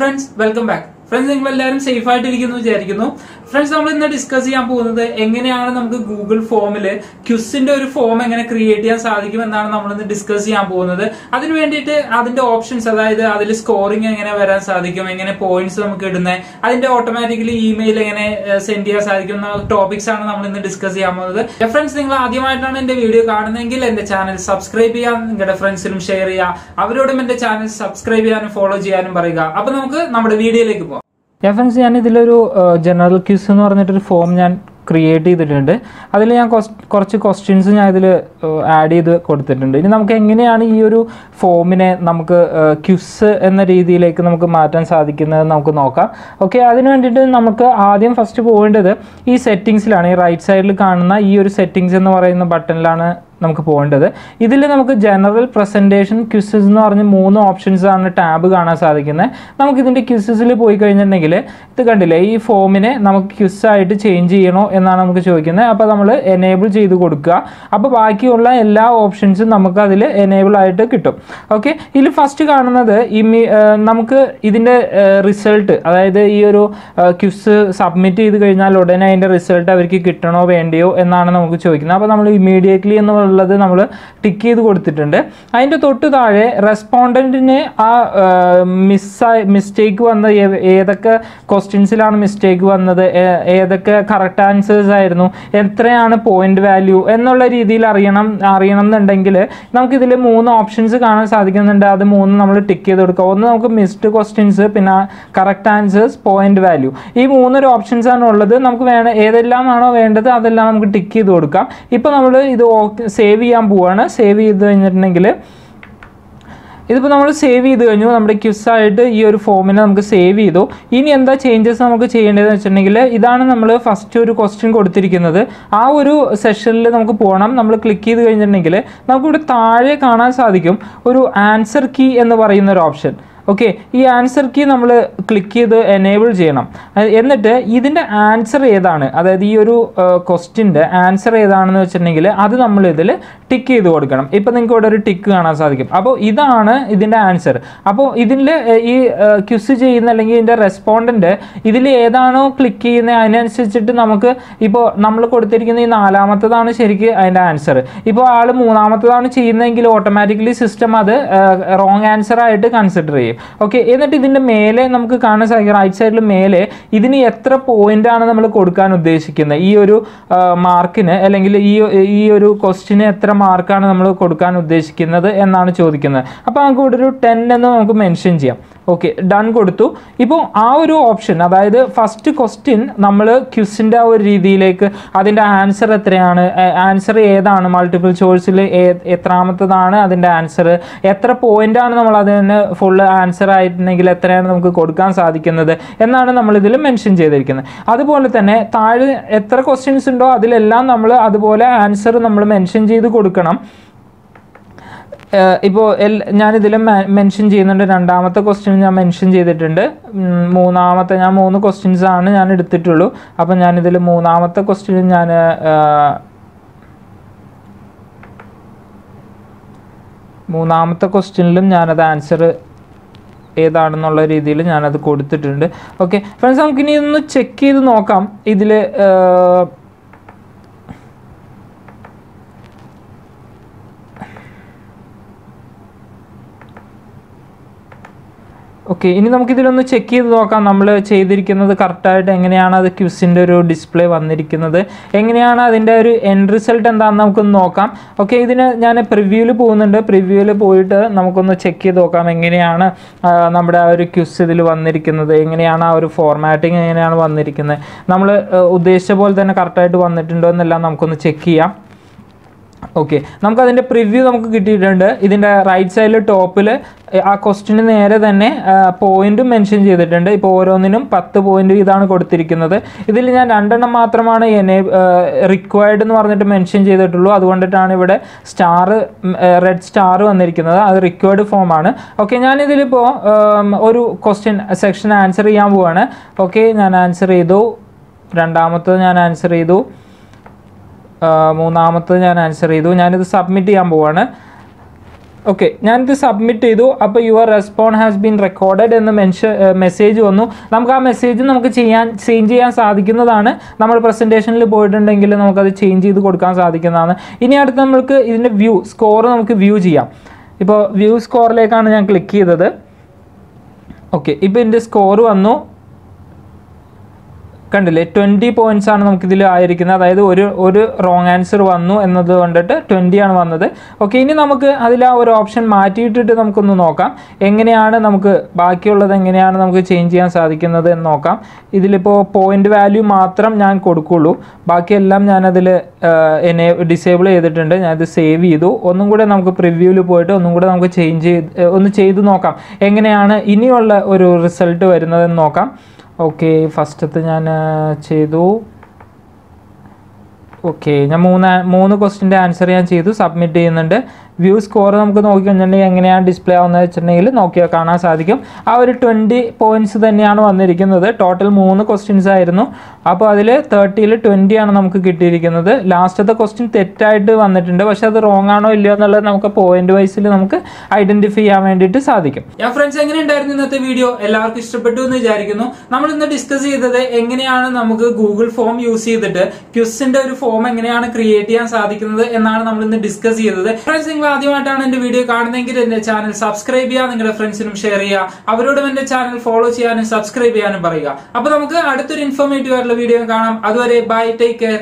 friends, welcome back. Friends, you safe friends, we will discuss the Google form quiz form create discuss options scoring points automatically email send topics discuss friends, video channel subscribe friends share channel subscribe and follow video. Yeah, friends, I have a general quiz form create ചെയ്തിട്ടുണ്ട് അതിൽ ഞാൻ കുറച്ച് questions ഞാൻ ഇതിൽ add ചെയ്ത് കൊടുത്തിട്ടുണ്ട് ഇനി നമുക്ക് എങ്ങനെയാണ് ഈ ഒരു ഫോമിനെ നമുക്ക് ക്വിസ് എന്ന രീതിയിലേക്ക് നമുക്ക് മാറ്റാൻ സാധിക്കുന്നത് നമുക്ക് നോക്കാം ഓക്കേ അതിനു വേണ്ടിയിട്ട് നമുക്ക് ആദ്യം ഫസ്റ്റ് പോവേണ്ടത് ഈ സെറ്റിംഗ്സിലാണ് ഈ റൈറ്റ് സൈഡിൽ കാണുന്ന ഈ ഒരു സെറ്റിംഗ്സ് എന്ന് പറയുന്ന ബട്ടണിലാണ് നമുക്ക് പോവേണ്ടത് ഇതിൽ നമുക്ക് ജനറൽ പ്രസന്റേഷൻ ക്വിസസ് എന്ന് പറഞ്ഞ മൂന്ന് ഓപ്ഷൻസ് ആണ് ടാബ് കാണാൻ സാധിക്കുന്നത് നമുക്ക് ഇതിന്റെ ക്വിസസിൽ പോയി കഴിഞ്ഞിട്ടുണ്ടെങ്കിൽ ഇത് കണ്ടില്ലേ ഈ ഫോമിനെ നമുക്ക് ക്വിസ് ആയിട്ട് ചേഞ്ച് ചെയ്യണോ എന്നാണ് നമുക്ക് ചോദിക്കുന്നത് അപ്പോൾ നമ്മൾ എനേബിൾ ചെയ്തു കൊടുക്കുക അപ്പോൾ ബാക്കിയുള്ള എല്ലാ ഓപ്ഷൻസും നമുക്ക് അതിൽ എനേബിൾ ആയിട്ട് കിട്ടും ഓക്കേ ഇതിൽ ഫസ്റ്റ് കാണുന്നത് നമുക്ക് ഇതിന്റെ റിസൾട്ട് അതായത് ഈ ഒരു ക്വിസ് സബ്മിറ്റ് ചെയ്തു കഴിഞ്ഞാൽ ഉടനെ അതിന്റെ റിസൾട്ട് അവർക്ക് കിട്ടണോ വേണ്ടയോ എന്നാണ് നമുക്ക് ചോദിക്കുന്നത് അപ്പോൾ നമ്മൾ ഇമ്മീഡിയറ്റ്ലി എന്ന് നമ്മൾ ടിക്ക് ചെയ്ത് കൊടുത്തിട്ടുണ്ട് അതിന്റെ തൊട്ട് താഴെ റെസ്പോണ്ടന്റിനെ ആ മിസ്റ്റേക്ക് വന്ന ഏതൊക്കെ ക്വസ്റ്റ്യൻസിലാണ് മിസ്റ്റേക്ക് വന്നത് ഏതൊക്കെ കറക്റ്റ് ആൻസേഴ്സ് ആയിരുന്നു എത്രയാണ് പോയിന്റ് വാല്യൂ എന്നുള്ള രീതിയിൽ അറിയണം എന്നുണ്ടെങ്കിൽ നമുക്ക് ഇതിൽ മൂന്ന് ഓപ്ഷൻസ് കാണാൻ സാധിക്കുന്നുണ്ട് അത് മൂന്ന് നമ്മൾ ടിക്ക് ചെയ്ത് കൊടുക്കുക ഒന്ന് നമുക്ക് മിസ്ഡ് ക്വസ്റ്റ്യൻസ് പിന്നെ കറക്റ്റ് ആൻസേഴ്സ് പോയിന്റ് വാല്യൂ ഈ മൂന്നൊരു ഓപ്ഷൻസ് ആണ് ഉള്ളത് നമുക്ക് ഏതെല്ലാമാണോ വേണ്ടത് അതെല്ലാം നമുക്ക് ടിക്ക് ചെയ്ത് കൊടുക്കാം ഇപ്പോൾ നമ്മൾ ഇത് സേവ് ചെയ്യാൻ പോവാണ് സേവ് ചെയ്ത് കഴിഞ്ഞിട്ടുണ്ടെങ്കിൽ ഇതിപ്പോൾ നമ്മൾ സേവ് ചെയ്ത് കഴിഞ്ഞു നമ്മുടെ ക്വിസ് ആയിട്ട് ഈ ഒരു ഫോമിനെ നമുക്ക് സേവ് ചെയ്തു ഇനി എന്താ ചേഞ്ചസ് നമുക്ക് ചെയ്യേണ്ടതെന്ന് വെച്ചിട്ടുണ്ടെങ്കിൽ ഇതാണ് നമ്മൾ ഫസ്റ്റ് ഒരു ക്വസ്റ്റ്യൻ കൊടുത്തിരിക്കുന്നത് ആ ഒരു സെഷനിൽ നമുക്ക് പോകണം നമ്മൾ ക്ലിക്ക് ചെയ്ത് കഴിഞ്ഞിട്ടുണ്ടെങ്കിൽ നമുക്കിവിടെ താഴെ കാണാൻ സാധിക്കും ഒരു ആൻസർ കീ എന്ന് പറയുന്ന ഒരു ഓപ്ഷൻ ഓക്കെ ഈ ആൻസർ കീ നമ്മൾ ക്ലിക്ക് ചെയ്ത് എനേബിൾ ചെയ്യണം എന്നിട്ട് ഇതിൻ്റെ ആൻസർ ഏതാണ് അതായത് ഈ ഒരു ക്വസ്റ്റ്യൻ്റെ ആൻസർ ഏതാണെന്ന് വെച്ചിട്ടുണ്ടെങ്കിൽ അത് നമ്മൾ ഇതിൽ ടിക്ക് ചെയ്ത് കൊടുക്കണം ഇപ്പോൾ നിങ്ങൾക്ക് ഇവിടെ ഒരു ടിക്ക് കാണാൻ സാധിക്കും അപ്പോൾ ഇതാണ് ഇതിൻ്റെ ആൻസർ അപ്പോൾ ഇതിൽ ഈ ക്വിസ് ചെയ്യുന്ന അല്ലെങ്കിൽ ഇതിൻ്റെ റെസ്പോണ്ടൻ്റ് ഇതിൽ ഏതാണോ ക്ലിക്ക് ചെയ്യുന്നത് അതിനനുസരിച്ചിട്ട് നമുക്ക് ഇപ്പോൾ നമ്മൾ കൊടുത്തിരിക്കുന്ന ഈ നാലാമത്തതാണ് ശരിക്കും അതിൻ്റെ ആൻസർ ഇപ്പോൾ ആൾ മൂന്നാമത്തതാണ് ചെയ്യുന്നതെങ്കിൽ ഓട്ടോമാറ്റിക്കലി സിസ്റ്റം അത് റോങ് ആൻസർ ആയിട്ട് കൺസിഡർ ചെയ്യും ഓക്കെ എന്നിട്ട് ഇതിൻ്റെ മേലെ നമുക്ക് കാണാൻ സാധിക്കും റൈറ്റ് സൈഡിൽ മേലെ ഇതിന് എത്ര പോയിന്റ് ആണ് നമ്മൾ കൊടുക്കാൻ ഉദ്ദേശിക്കുന്നത് ഈ ഒരു മാർക്കിന് അല്ലെങ്കിൽ ഈ ഒരു ക്വസ്റ്റ്യന് എത്ര മാർക്കാണ് നമ്മൾ കൊടുക്കാൻ ഉദ്ദേശിക്കുന്നത് എന്നാണ് ചോദിക്കുന്നത് അപ്പോൾ നമുക്ക് ഇവിടെ ഒരു 10 എന്ന് നമുക്ക് മെൻഷൻ ചെയ്യാം ഓക്കെ ഡൺ കൊടുത്തു ഇപ്പോൾ ആ ഒരു ഓപ്ഷൻ അതായത് ഫസ്റ്റ് ക്വസ്റ്റ്യൻ നമ്മൾ ക്വിസിൻ്റെ ആ ഒരു രീതിയിലേക്ക് അതിൻ്റെ ആൻസർ എത്രയാണ് ആൻസർ ഏതാണ് മൾട്ടിപ്പിൾ ചോയ്സിൽ എത്രാമത്തതാണ് അതിൻ്റെ ആൻസർ എത്ര പോയിൻ്റാണ് നമ്മൾ അതിന് ഫുൾ ആൻസർ ആയിട്ടുണ്ടെങ്കിൽ എത്രയാണ് നമുക്ക് കൊടുക്കാൻ സാധിക്കുന്നത് എന്നാണ് നമ്മൾ ഇതിൽ മെൻഷൻ ചെയ്തിരിക്കുന്നത് അതുപോലെ തന്നെ താഴെ എത്ര ക്വസ്റ്റ്യൻസ് ഉണ്ടോ അതിലെല്ലാം നമ്മൾ അതുപോലെ ആൻസർ നമ്മൾ മെൻഷൻ ചെയ്ത് കൊടുക്കണം ഇപ്പോൾ ഞാനിതിൽ മെൻഷൻ ചെയ്യുന്നുണ്ട് രണ്ടാമത്തെ ക്വസ്റ്റ്യൻ ഞാൻ മെൻഷൻ ചെയ്തിട്ടുണ്ട് മൂന്നാമത്തെ ഞാൻ 3 ക്വസ്റ്റ്യൻസ് ആണ് ഞാൻ എടുത്തിട്ടുള്ളൂ അപ്പോൾ ഞാനിതിൽ മൂന്നാമത്തെ ക്വസ്റ്റ്യൻ ഞാൻ മൂന്നാമത്തെ ക്വസ്റ്റ്യനിലും ഞാനത് ആൻസർ ഏതാണെന്നുള്ള രീതിയിൽ ഞാനത് കൊടുത്തിട്ടുണ്ട് ഓക്കെ ഫ്രണ്ട്സ് നമുക്കിനി ഇതൊന്ന് ചെക്ക് ചെയ്ത് നോക്കാം ഇതിൽ ഓക്കെ ഇനി നമുക്കിതിലൊന്ന് ചെക്ക് ചെയ്ത് നോക്കാം നമ്മൾ ചെയ്തിരിക്കുന്നത് കറക്റ്റായിട്ട് എങ്ങനെയാണ് അത് ക്വിസിൻ്റെ ഒരു ഡിസ്പ്ലേ വന്നിരിക്കുന്നത് എങ്ങനെയാണ് അതിൻ്റെ ഒരു എൻഡ് റിസൾട്ട് എന്താണെന്ന് നമുക്കൊന്ന് നോക്കാം ഓക്കെ ഇതിന് ഞാൻ പ്രിവ്യൂവിൽ പോകുന്നുണ്ട് പ്രിവ്യൂവിൽ പോയിട്ട് നമുക്കൊന്ന് ചെക്ക് ചെയ്ത് നോക്കാം എങ്ങനെയാണ് നമ്മുടെ ആ ഒരു ക്വിസ് ഇതിൽ വന്നിരിക്കുന്നത് എങ്ങനെയാണ് ആ ഒരു ഫോർമാറ്റിംഗ് എങ്ങനെയാണ് വന്നിരിക്കുന്നത് നമ്മൾ ഉദ്ദേശിച്ച പോലെ തന്നെ കറക്റ്റായിട്ട് വന്നിട്ടുണ്ടോ എന്നെല്ലാം നമുക്കൊന്ന് ചെക്ക് ചെയ്യാം ഓക്കെ നമുക്കതിൻ്റെ പ്രിവ്യൂ നമുക്ക് കിട്ടിയിട്ടുണ്ട് ഇതിൻ്റെ റൈറ്റ് സൈഡിൽ ടോപ്പിൽ ആ ക്വസ്റ്റ്യന് നേരെ തന്നെ പോയിന്റും മെൻഷൻ ചെയ്തിട്ടുണ്ട് ഇപ്പോൾ ഓരോന്നിനും 10 പോയിന്റ് ഇതാണ് കൊടുത്തിരിക്കുന്നത് ഇതിൽ ഞാൻ 2 എണ്ണം മാത്രമാണ് റിക്വയർഡ് എന്ന് പറഞ്ഞിട്ട് മെൻഷൻ ചെയ്തിട്ടുള്ളൂ അതുകൊണ്ടിട്ടാണ് ഇവിടെ റെഡ് സ്റ്റാർ വന്നിരിക്കുന്നത് അത് റിക്വയർഡ് ഫോമാണ് ഓക്കെ ഞാനിതിലിപ്പോൾ ഒരു ക്വസ്റ്റ്യൻ സെക്ഷൻ ആൻസർ ചെയ്യാൻ പോവാണ് ഓക്കെ ഞാൻ ആൻസർ ചെയ്തു രണ്ടാമത്തത് ഞാൻ ആൻസർ ചെയ്തു മൂന്നാമത്തത് ഞാൻ ആൻസർ ചെയ്തു ഞാനിത് സബ്മിറ്റ് ചെയ്യാൻ പോവാണ് ഓക്കെ, ഞാനിത് സബ്മിറ്റ് ചെയ്തു. അപ്പോൾ your respond has been recorded എന്ന് മെസ്സേജ് വന്നു. നമുക്ക് ആ മെസ്സേജ് നമുക്ക് ചേഞ്ച് ചെയ്യാൻ സാധിക്കുന്നതാണ്. നമ്മൾ പ്രസൻറ്റേഷനിൽ പോയിട്ടുണ്ടെങ്കിൽ നമുക്കത് ചേഞ്ച് ചെയ്ത് കൊടുക്കാൻ സാധിക്കുന്നതാണ്. ഇനി അടുത്ത് നമുക്ക് ഇതിൻ്റെ സ്കോർ നമുക്ക് വ്യൂ ചെയ്യാം. ഇപ്പോൾ വ്യൂ സ്കോറിലേക്കാണ് ഞാൻ ക്ലിക്ക് ചെയ്തത്. ഓക്കെ, ഇപ്പോൾ ഇതിൻ്റെ സ്കോർ വന്നു. കണ്ടില്ലേ, 20 points ആണ് നമുക്കിതിൽ ആയിരിക്കുന്നത്. അതായത് ഒരു റോങ് ആൻസർ വന്നു എന്നത് കൊണ്ടിട്ട് 20 ആണ് വന്നത്. ഓക്കെ, ഇനി നമുക്ക് അതിൽ ആ ഒരു ഓപ്ഷൻ മാറ്റിയിട്ടിട്ട് നമുക്കൊന്ന് നോക്കാം എങ്ങനെയാണ് നമുക്ക് ബാക്കിയുള്ളത് എങ്ങനെയാണ് നമുക്ക് ചേഞ്ച് ചെയ്യാൻ സാധിക്കുന്നത് എന്ന് നോക്കാം. ഇതിലിപ്പോൾ പോയിൻ്റ് വാല്യൂ മാത്രം ഞാൻ കൊടുക്കുള്ളൂ, ബാക്കിയെല്ലാം ഞാനതിൽ ഡിസേബിൾ ചെയ്തിട്ടുണ്ട്. ഞാനത് സേവ് ചെയ്തു. ഒന്നും കൂടെ നമുക്ക് പ്രിവ്യൂവിൽ പോയിട്ട് ഒന്നും കൂടെ നമുക്ക് ചെയ്ത് നോക്കാം എങ്ങനെയാണ് ഇനിയുള്ള ഒരു റിസൾട്ട് വരുന്നതെന്ന് നോക്കാം. ഓക്കെ, ഫസ്റ്റത്തെ ഞാൻ ചെയ്തു. ഓക്കെ, ഞാൻ മൂന്ന് ക്വസ്റ്റിൻ്റെ ആൻസർ ഞാൻ ചെയ്തു, സബ്മിറ്റ് ചെയ്യുന്നുണ്ട്. വ്യൂ സ്കോർ നമുക്ക് നോക്കിക്കഴിഞ്ഞിട്ടുണ്ടെങ്കിൽ എങ്ങനെയാണ് ഡിസ്പ്ലേ ആവുന്നത് വെച്ചിട്ടുണ്ടെങ്കിൽ നോക്കിയാൽ കാണാൻ സാധിക്കും. ആ ഒരു 20 points തന്നെയാണ് വന്നിരിക്കുന്നത്. ടോട്ടൽ 3 ക്വസ്റ്റ്യൻസ് ആയിരുന്നു. അപ്പോൾ അതിൽ 30ൽ 20 ആണ് നമുക്ക് കിട്ടിയിരിക്കുന്നത്. ലാസ്റ്റത്തെ ക്വസ്റ്റ്യൻ തെറ്റായിട്ട് വന്നിട്ടുണ്ട്, പക്ഷെ അത് റോങ് ആണോ ഇല്ലയോ എന്നുള്ളത് നമുക്ക് പോയിന്റ് വൈസിൽ നമുക്ക് ഐഡന്റിഫൈ ചെയ്യാൻ വേണ്ടിയിട്ട് സാധിക്കും. ഫ്രണ്ട്സ്, എങ്ങനെ ഉണ്ടായിരുന്നു ഇന്നത്തെ വീഡിയോ? എല്ലാവർക്കും ഇഷ്ടപ്പെട്ടു എന്ന് വിചാരിക്കുന്നു. നമ്മൾ ഇന്ന് ഡിസ്കസ് ചെയ്തത് എങ്ങനെയാണ് നമുക്ക് ഗൂഗിൾ ഫോം യൂസ് ചെയ്തിട്ട് ക്വിസിന്റെ ഒരു ഫോം എങ്ങനെയാണ് ക്രിയേറ്റ് ചെയ്യാൻ സാധിക്കുന്നത് എന്നാണ് നമ്മൾ ഇന്ന് ഡിസ്കസ് ചെയ്തത്. ഫ്രണ്ട്സ്, നിങ്ങൾ ആദ്യമായിട്ടാണ് എന്റെ വീഡിയോ കാണുന്നതെങ്കിൽ എന്റെ ചാനൽ സബ്സ്ക്രൈബ് ചെയ്യുക, നിങ്ങളുടെ ഫ്രണ്ട്സിനും ഷെയർ ചെയ്യുക, അവരോടും എന്റെ ചാനൽ ഫോളോ ചെയ്യാനും സബ്സ്ക്രൈബ് ചെയ്യാനും പറയുക. അപ്പൊ നമുക്ക് അടുത്തൊരു ഇൻഫോർമേറ്റീവ് ആയിട്ടുള്ള വീഡിയോ കാണാം. അതുവരെ ബൈ, ടേക്ക് കെയർ.